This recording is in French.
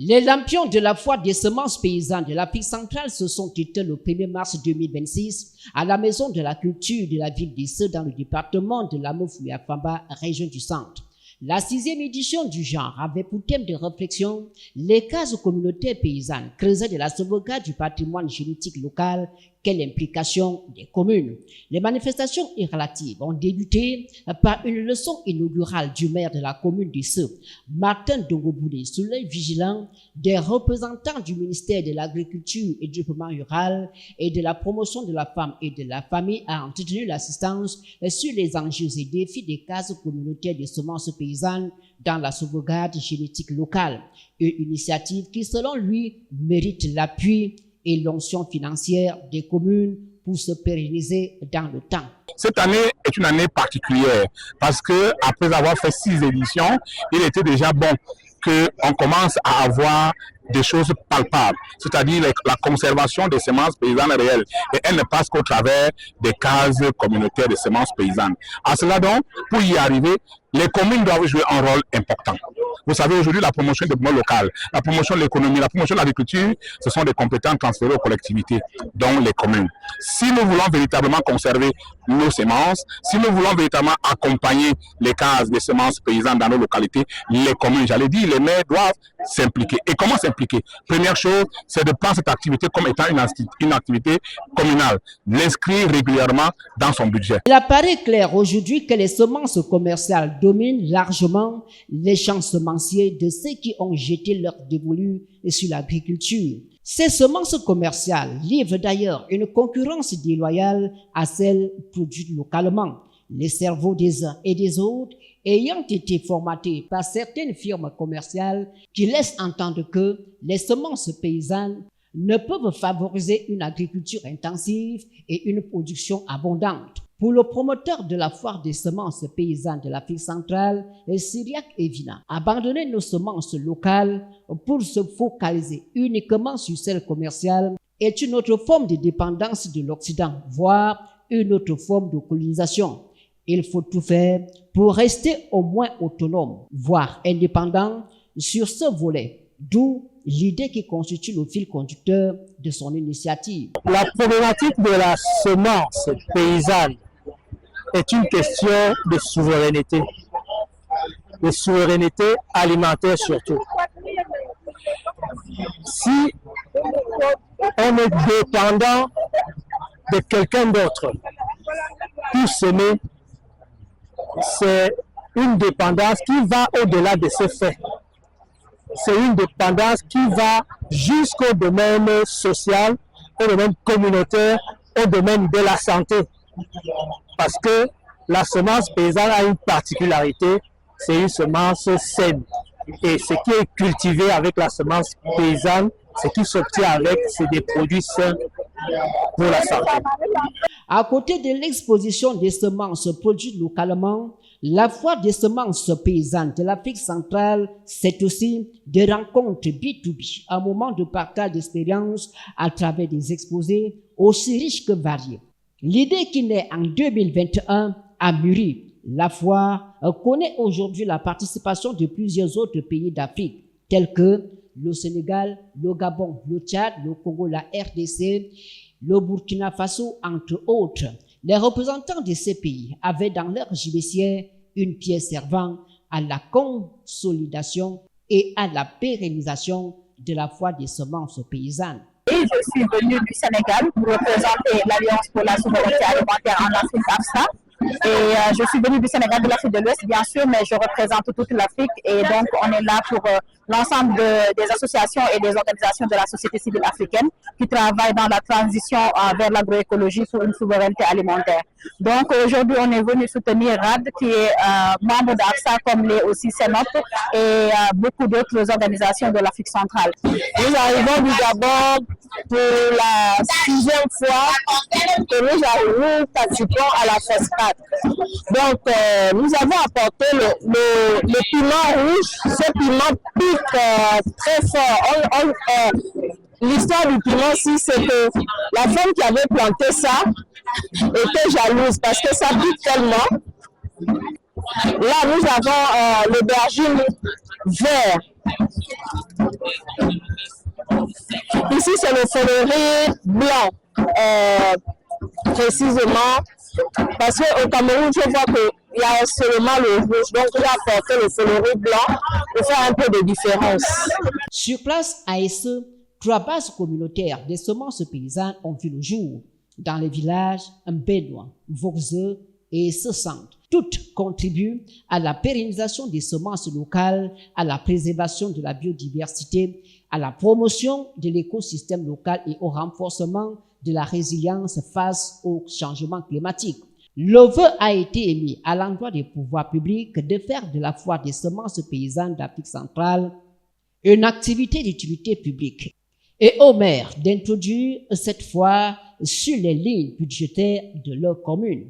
Les lampions de la foire des semences paysannes de l'Afrique centrale se sont éteints le 1er mars 2026 à la Maison de la Culture de la ville d'Isseu dans le département de l'Amofou-Afamba, région du Centre. La 6e édition du genre avait pour thème de réflexion les cases communautaires paysannes, creuset de la sauvegarde du patrimoine génétique local, quelle implication des communes. Les manifestations relatives ont débuté par une leçon inaugurale du maire de la commune d'Isseu, Martin Dongoboulé, sous l'œil vigilant des représentants du ministère de l'Agriculture et du Développement rural et de la promotion de la femme et de la famille a entretenu l'assistance sur les enjeux et défis des cases communautaires de semences paysannes dans la sauvegarde génétique locale. Une initiative qui, selon lui, mérite l'appui et l'onction financière des communes pour se pérenniser dans le temps. Cette année est une année particulière parce que après avoir fait 6 éditions, il était déjà bon qu'on commence à avoir des choses palpables, c'est-à-dire la conservation des semences paysannes réelles. Et elle ne passe qu'au travers des cases communautaires de semences paysannes. À cela donc, pour y arriver, les communes doivent jouer un rôle important. Vous savez, aujourd'hui, la promotion du développement local, la promotion de l'économie, la promotion de l'agriculture, ce sont des compétences transférées aux collectivités, dont les communes. Si nous voulons véritablement conserver nos semences, si nous voulons véritablement accompagner les cases des semences paysannes dans nos localités, les communes, j'allais dire, les maires doivent s'impliquer. Et comment s'impliquer? Première chose, c'est de prendre cette activité comme étant une activité communale, l'inscrire régulièrement dans son budget. Il apparaît clair aujourd'hui que les semences commerciales dominent largement les champs semenciers de ceux qui ont jeté leur dévolu sur l'agriculture. Ces semences commerciales livrent d'ailleurs une concurrence déloyale à celles produites localement. Les cerveaux des uns et des autres ayant été formatés par certaines firmes commerciales qui laissent entendre que les semences paysannes ne peuvent favoriser une agriculture intensive et une production abondante. Pour le promoteur de la foire des semences paysannes de l'Afrique centrale, Cyriaque Evina, abandonner nos semences locales pour se focaliser uniquement sur celles commerciales est une autre forme de dépendance de l'Occident, voire une autre forme de colonisation. Il faut tout faire pour rester au moins autonome, voire indépendant sur ce volet, d'où l'idée qui constitue le fil conducteur de son initiative. La problématique de la semence paysanne est une question de souveraineté alimentaire surtout. Si on est dépendant de quelqu'un d'autre pour semer, c'est une dépendance qui va au-delà de ce fait. C'est une dépendance qui va jusqu'au domaine social, au domaine communautaire, au domaine de la santé. Parce que la semence paysanne a une particularité, c'est une semence saine. Et ce qui est cultivé avec la semence paysanne, ce qui s'obtient avec, c'est des produits sains pour la santé. À côté de l'exposition des semences produites localement, la foire des semences paysannes de l'Afrique centrale, c'est aussi des rencontres B2B, un moment de partage d'expériences à travers des exposés aussi riches que variés. L'idée qui naît en 2021 a mûri. La foire connaît aujourd'hui la participation de plusieurs autres pays d'Afrique, tels que le Sénégal, le Gabon, le Tchad, le Congo, la RDC, le Burkina Faso, entre autres. Les représentants de ces pays avaient dans leur gibecière une pièce servant à la consolidation et à la pérennisation de la foire des semences paysannes. Et je suis venue du Sénégal pour représenter l'Alliance pour la souveraineté alimentaire en Afrique AFSA. Et je suis venue du Sénégal, de l'Afrique de l'Ouest, bien sûr, mais je représente toute l'Afrique. Et donc, on est là pour l'ensemble des associations et des organisations de la société civile africaine qui travaillent dans la transition vers l'agroécologie pour une souveraineté alimentaire. Donc, aujourd'hui, on est venu soutenir RAD, qui est membre d'AFSA, comme l'est aussi CENOP et beaucoup d'autres organisations de l'Afrique centrale. Nous arrivons du Gabon pour la 6e fois que nous participons à la FESPAD. Donc, nous avons apporté le piment rouge. Ce piment pique très fort. L'histoire du piment, c'est que la femme qui avait planté ça était jalouse parce que ça pique tellement. Là, nous avons l'aubergine vert. Ici, c'est le céleri blanc, précisément, parce qu'au Cameroun, je vois qu'il y a seulement le rouge, donc j'ai apporté le céleri blanc pour faire un peu de différence. Sur place, à Esse, 3 bases communautaires des semences paysannes ont vu le jour dans les villages Mbénois, Vauxeux et Esse-Centre. Toutes contribuent à la pérennisation des semences locales, à la préservation de la biodiversité, à la promotion de l'écosystème local et au renforcement de la résilience face au changement climatique. Le vœu a été émis à l'endroit des pouvoirs publics de faire de la foire des semences paysannes d'Afrique centrale une activité d'utilité publique et aux maires d'introduire cette foire sur les lignes budgétaires de leur commune.